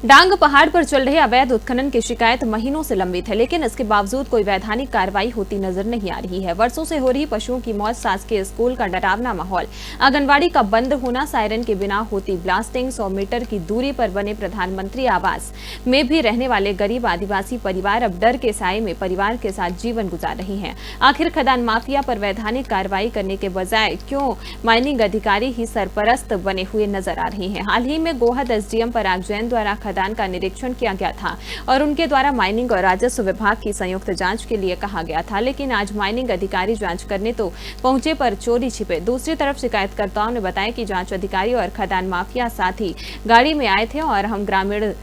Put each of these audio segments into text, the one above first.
डांग पहाड़ पर चल रहे अवैध उत्खनन की शिकायत महीनों से लंबित है, लेकिन इसके बावजूद कोई वैधानिक कार्रवाई होती नजर नहीं आ रही है। वर्षों से हो रही पशुओं की मौत, शासकीय स्कूल का डरावना माहौल, आंगनबाड़ी का बंद होना, सायरन के बिना होती ब्लास्टिंग, 100 मीटर की दूरी पर बने प्रधानमंत्री आवास में भी रहने वाले गरीब आदिवासी परिवार अब डर के साए में परिवार के साथ जीवन गुजार रहे हैं। आखिर खदान माफिया पर वैधानिक कार्रवाई करने के बजाय क्यों माइनिंग अधिकारी ही सरपरस्त बने हुए नजर आ रहे हैं। हाल ही में गोहद एसडीएम पराग जैन द्वारा खदान का निरीक्षण किया गया था और उनके द्वारा माइनिंग और राजस्व विभाग की संयुक्त जांच के लिए कहा गया था, लेकिन आज माइनिंग अधिकारी जांच करने तो पहुंचे पर चोरी छिपे। दूसरी तरफ शिकायतकर्ताओं ने बताया कि जांच अधिकारी और खदान माफिया साथ ही गाड़ी में आए थे और हम ग्रामीण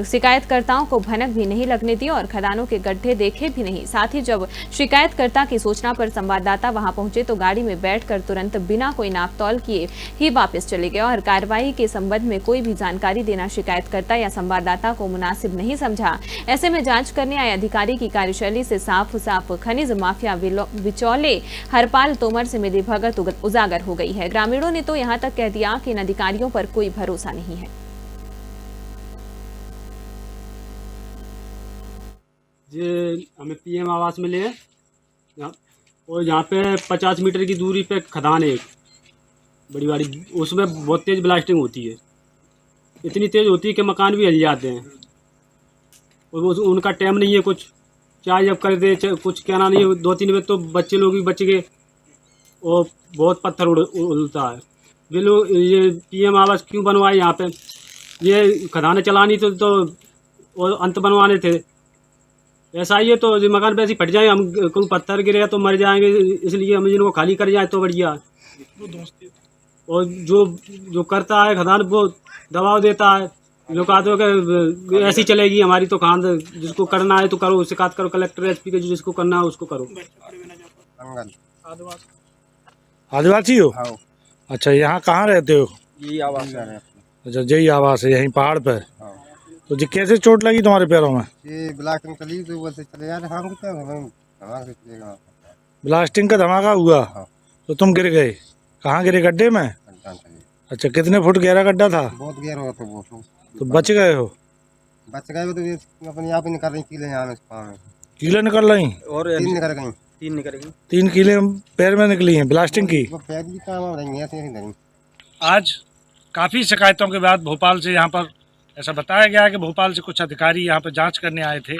शिकायतकर्ताओं को भनक भी नहीं लगने दी और खदानों के गड्ढे देखे भी नहीं। साथ ही जब शिकायतकर्ता की सूचना पर संवाददाता वहां पहुंचे तो गाड़ी में बैठकर तुरंत बिना कोई नापतौल किए ही वापस चले गए और कार्रवाई के संबंध में कोई भी जानकारी देना शिकायतकर्ता या संवाददाता को मुनासिब नहीं समझा। ऐसे में जांच करने आए अधिकारी की कार्यशैली से साफ साफ खनिज माफिया बिचौले हरपाल तोमर से मिलीभगत उजागर हो गई है। ग्रामीणों ने तो यहां तक कह दिया कि इन अधिकारियों पर कोई भरोसा नहीं है। ये हमें पीएम आवास मिले हैं और यहाँ पे 50 मीटर की दूरी पे खदान है एक बड़ी वाली, उसमें बहुत तेज़ ब्लास्टिंग होती है। इतनी तेज़ होती है कि मकान भी हिल जाते हैं और वो उनका टाइम नहीं है कुछ, चाहे जब कर दे कुछ कहना नहीं है। 2-3 बजे तो बच्चे लोग भी बच गए और बहुत पत्थर उड़ता है। वे लोग ये पीएम आवास क्यों बनवाए यहाँ पे? ये खदानें चलानी तो और अंत बनवाने थे। ऐसा ही है तो जो मकान पे ऐसे फट जाए, हम कोई पत्थर गिरेगा तो मर जाएंगे, इसलिए हम इनको खाली कर जाए तो बढ़िया। और जो करता है खदान वो दबाव देता है, लोग कहते हो कि ऐसी चलेगी हमारी तो खान, जिसको करना है तो करो, शिकायत करो कलेक्टर एसपी के, जिसको करना है उसको करो। आदिवासी हो? हाँ। अच्छा, यहाँ कहाँ रहते हो? यही आवास है। अच्छा, यही आवास है यहीं पहाड़ पे। हाँ। तो जी कैसे चोट लगी तुम्हारे पैरों में? ये ब्लास्टिंग चली तो बोलते चले यार, हम क्या हमारे चलेगा। ब्लास्टिंग का धमाका हुआ? हाँ। तो तुम गिर गए? कहाँ गिरे? गड्ढे में? अच्छा, कितने फुट गहरा गड्ढा था? बहुत गहरा हो तो वो तो बच गए हो? बच गए तो ये अपने आप ही निकल रही कीले यहाँ में पाँव में। कीले निकल रही? और 3 निकल गई। 3 निकल गई। 3 कीले पैर में निकली हैं ब्लास्टिंग की? वो पैर भी काम आ रही है ऐसे नहीं। आज काफ़ी शिकायतों के बाद भोपाल से यहाँ पर ऐसा बताया गया कि भोपाल से कुछ अधिकारी यहाँ पर जांच करने आए थे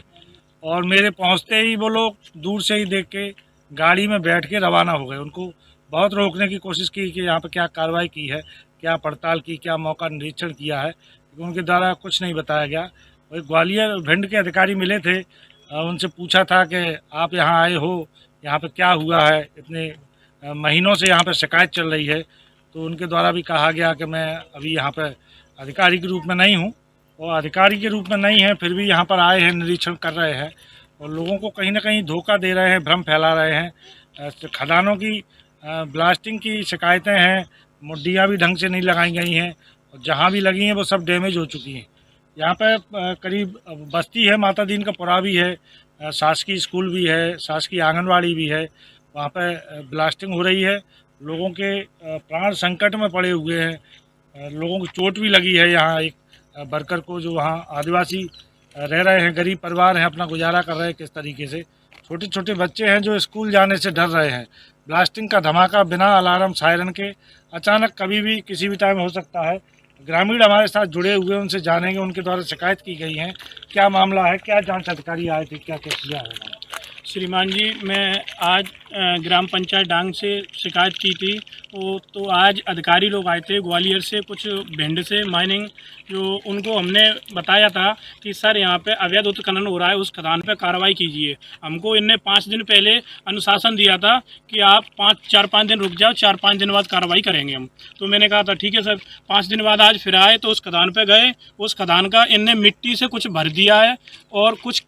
और मेरे पहुँचते ही वो लोग दूर से ही देख के गाड़ी में बैठ के रवाना हो गए। उनको बहुत रोकने की कोशिश की कि यहाँ पर क्या कार्रवाई की है, क्या पड़ताल की, क्या मौका निरीक्षण किया है, लेकिन उनके द्वारा कुछ नहीं बताया गया। और ग्वालियर भिंड के अधिकारी मिले थे, उनसे पूछा था कि आप यहाँ आए हो, यहाँ पर क्या हुआ है, इतने महीनों से यहाँ पर शिकायत चल रही है। तो उनके द्वारा भी कहा गया कि मैं अभी यहाँ पर अधिकारी के रूप में नहीं हूँ, और अधिकारी के रूप में नहीं है फिर भी यहाँ पर आए हैं, निरीक्षण कर रहे हैं और लोगों को कहीं ना कहीं धोखा दे रहे हैं, भ्रम फैला रहे हैं। खदानों की ब्लास्टिंग की शिकायतें हैं, मुड्डियाँ भी ढंग से नहीं लगाई गई हैं और जहाँ भी लगी हैं वो सब डैमेज हो चुकी हैं। यहाँ पे करीब बस्ती है, माता दीन का पुरा भी है, शासकीय स्कूल भी है, शासकीय आंगनवाड़ी भी है, वहाँ पे ब्लास्टिंग हो रही है। लोगों के प्राण संकट में पड़े हुए हैं, लोगों को चोट भी लगी है। यहाँ एक वर्कर को, जो वहाँ आदिवासी रह रहे हैं, गरीब परिवार हैं, अपना गुजारा कर रहे हैं किस तरीके से। छोटे छोटे बच्चे हैं जो स्कूल जाने से डर रहे हैं। ब्लास्टिंग का धमाका बिना अलार्म सायरन के अचानक कभी भी किसी भी टाइम हो सकता है। ग्रामीण हमारे साथ जुड़े हुए, उनसे जानेंगे, उनके द्वारा शिकायत की गई है, क्या मामला है, क्या जांच अधिकारी आए थे, क्या क्या किया है। श्रीमान जी, मैं आज ग्राम पंचायत डांग से शिकायत की थी। तो आज अधिकारी लोग आए थे ग्वालियर से, कुछ भिंड से, माइनिंग, जो उनको हमने बताया था कि सर यहाँ पे अवैध उत्खनन हो रहा है, उस खदान पे कार्रवाई कीजिए। हमको इनने 5 दिन पहले अनुशासन दिया था कि आप 4-5 दिन रुक जाओ, 4-5 दिन बाद कार्रवाई करेंगे हम। तो मैंने कहा था ठीक है सर। 5 दिन बाद आज फिर आए तो उस खदान पे गए, उस खदान का इनने मिट्टी से कुछ भर दिया है और कुछ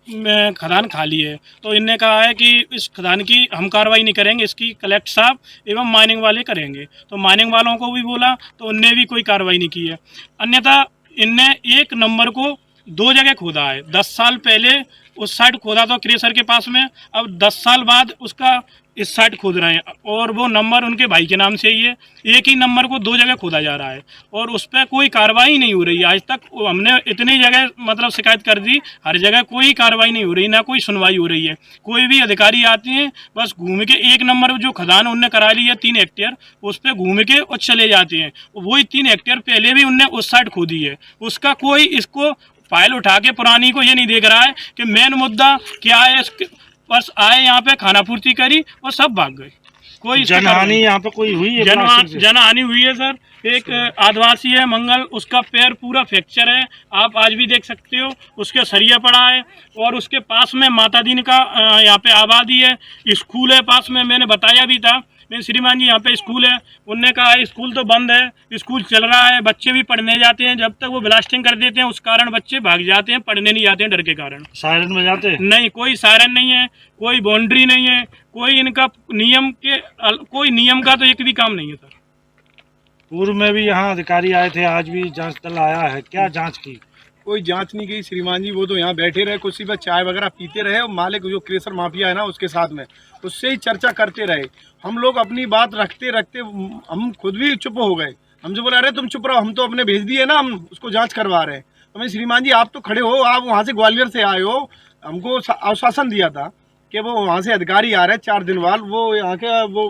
खदान खाली है। तो इनने कहा है कि इस खदान की हम कार्रवाई नहीं करेंगे, इसकी कलेक्टर साहब एवं माइनिंग वाले करेंगे। तो माइनिंग वालों को भी बोला तो उनने भी कोई कार्रवाई नहीं की है। अन्यथा इनने 1 नंबर को 2 जगह खोदा है। 10 साल पहले उस साइड खोदा था क्रेशर के पास में, अब 10 साल बाद उसका इस साइड खोद रहे हैं और वो नंबर उनके भाई के नाम से ही है। एक ही नंबर को 2 जगह खोदा जा रहा है और उस पर कोई कार्रवाई नहीं हो रही है आज तक। हमने इतनी जगह मतलब शिकायत कर दी, हर जगह कोई कार्रवाई नहीं हो रही, ना कोई सुनवाई हो रही है। कोई भी अधिकारी आते हैं बस घूम के एक नंबर जो खदान उनने करा ली है 3 हेक्टेयर, उस पर घूम के और चले जाते हैं। वही 3 हेक्टेयर पहले भी उनने उस साइड खोदी है, उसका कोई इसको फाइल उठा के पुरानी को ये नहीं देख रहा है कि मेन मुद्दा क्या है। बस आए यहाँ पे खाना पूर्ति करी और सब भाग गए। कोई जनहानि यहाँ पे कोई हुई है? जनहानि हुई है सर। एक आदिवासी है मंगल, उसका पैर पूरा फ्रैक्चर है, आप आज भी देख सकते हो, उसके सरिया पड़ा है। और उसके पास में माता दीन का यहाँ पे आबादी है, स्कूल है पास में, मैंने बताया भी था। मैं श्रीमान जी यहाँ पे स्कूल है, उनने कहा स्कूल तो बंद है, स्कूल चल रहा है, बच्चे भी पढ़ने जाते हैं। जब तक वो ब्लास्टिंग कर देते हैं उस कारण बच्चे भाग जाते हैं, पढ़ने नहीं जाते हैं डर के कारण। सायरन बजाते हैं? नहीं, कोई सायरन नहीं है, कोई बाउंड्री नहीं है, कोई इनका नियम के कोई नियम का तो एक भी काम नहीं है सर। पूर्व में भी यहाँ अधिकारी आए थे, आज भी जांच दल आया है, क्या जांच की? कोई जांच नहीं की श्रीमान जी। वो तो यहाँ बैठे रहे, कुर्सी पर चाय वगैरह पीते रहे और मालिक जो क्रेशर माफिया है ना उसके साथ में उससे ही चर्चा करते रहे। हम लोग अपनी बात रखते रखते हम खुद भी चुप हो गए। हमसे बोला अरे तुम चुप रहो, हम तो अपने भेज दिए ना, हम उसको जांच करवा रहे हैं। तो मैं श्रीमान जी आप तो खड़े हो, आप वहाँ से ग्वालियर से आए हो, हमको आश्वासन दिया था कि वो वहाँ से अधिकारी आ रहे हैं 4 दिन बाद, वो यहाँ के वो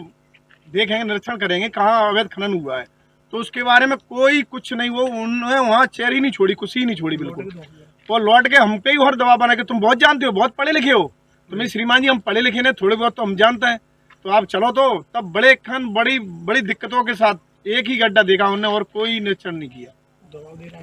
देखेंगे, निरीक्षण करेंगे कहाँ अवैध खनन हुआ है। तो उसके बारे में कोई कुछ नहीं, वो उन्होंने वहाँ चेयर ही नहीं छोड़ी, कुर्सी ही नहीं छोड़ी बिल्कुल। वो लौट के हम पे ही और दबाव बना के तुम बहुत जानते हो, बहुत पढ़े लिखे हो। तो मैं श्रीमान जी हम पढ़े लिखे ने, थोड़े बहुत तो हम जानते हैं, तो आप चलो। तो तब बड़ी बड़ी दिक्कतों के साथ एक ही गड्ढा देखा उन्होंने और कोई निरीक्षण नहीं किया।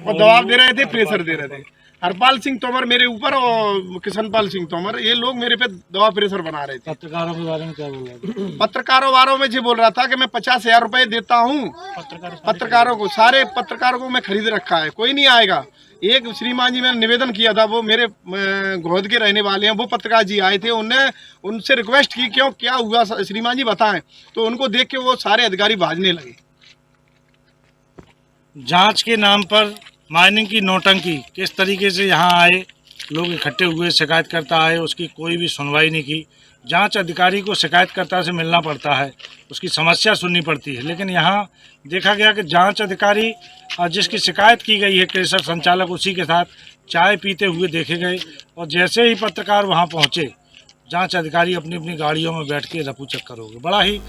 और दबाव दे रहे थे, प्रेशर दे रहे थे। हरपाल सिंह तोमर मेरे ऊपर और किशनपाल सिंह तोमर, ये लोग मेरे पे दबाव प्रेशर बना रहे थे। पत्रकारों के बारे में क्या बोल रहे थे? पत्रकारों वारों में ये बोल रहा था कि मैं 50,000 रुपए देता हूँ पत्रकारों को, सारे पत्रकारों को मैं खरीद रखा है, कोई नहीं आएगा। एक श्रीमान जी मैंने निवेदन किया था, वो मेरे घोद के रहने वाले हैं, वो पत्रकार जी आए थे, उनसे रिक्वेस्ट की क्यों क्या हुआ श्रीमान जी बताएं। तो उनको देख के वो सारे अधिकारी भागने लगे। जांच के नाम पर माइनिंग की नौटंकी, किस तरीके से यहाँ आए लोग इकट्ठे हुए, शिकायतकर्ता आए, उसकी कोई भी सुनवाई नहीं की। जांच अधिकारी को शिकायतकर्ता से मिलना पड़ता है, उसकी समस्या सुननी पड़ती है। लेकिन यहाँ देखा गया कि जांच अधिकारी जिसकी शिकायत की गई है क्रेशर संचालक, उसी के साथ चाय पीते हुए देखे गए। और जैसे ही पत्रकार वहाँ पहुँचे, जांच अधिकारी अपनी अपनी गाड़ियों में बैठ के रफू चक्कर हो गए। बड़ा ही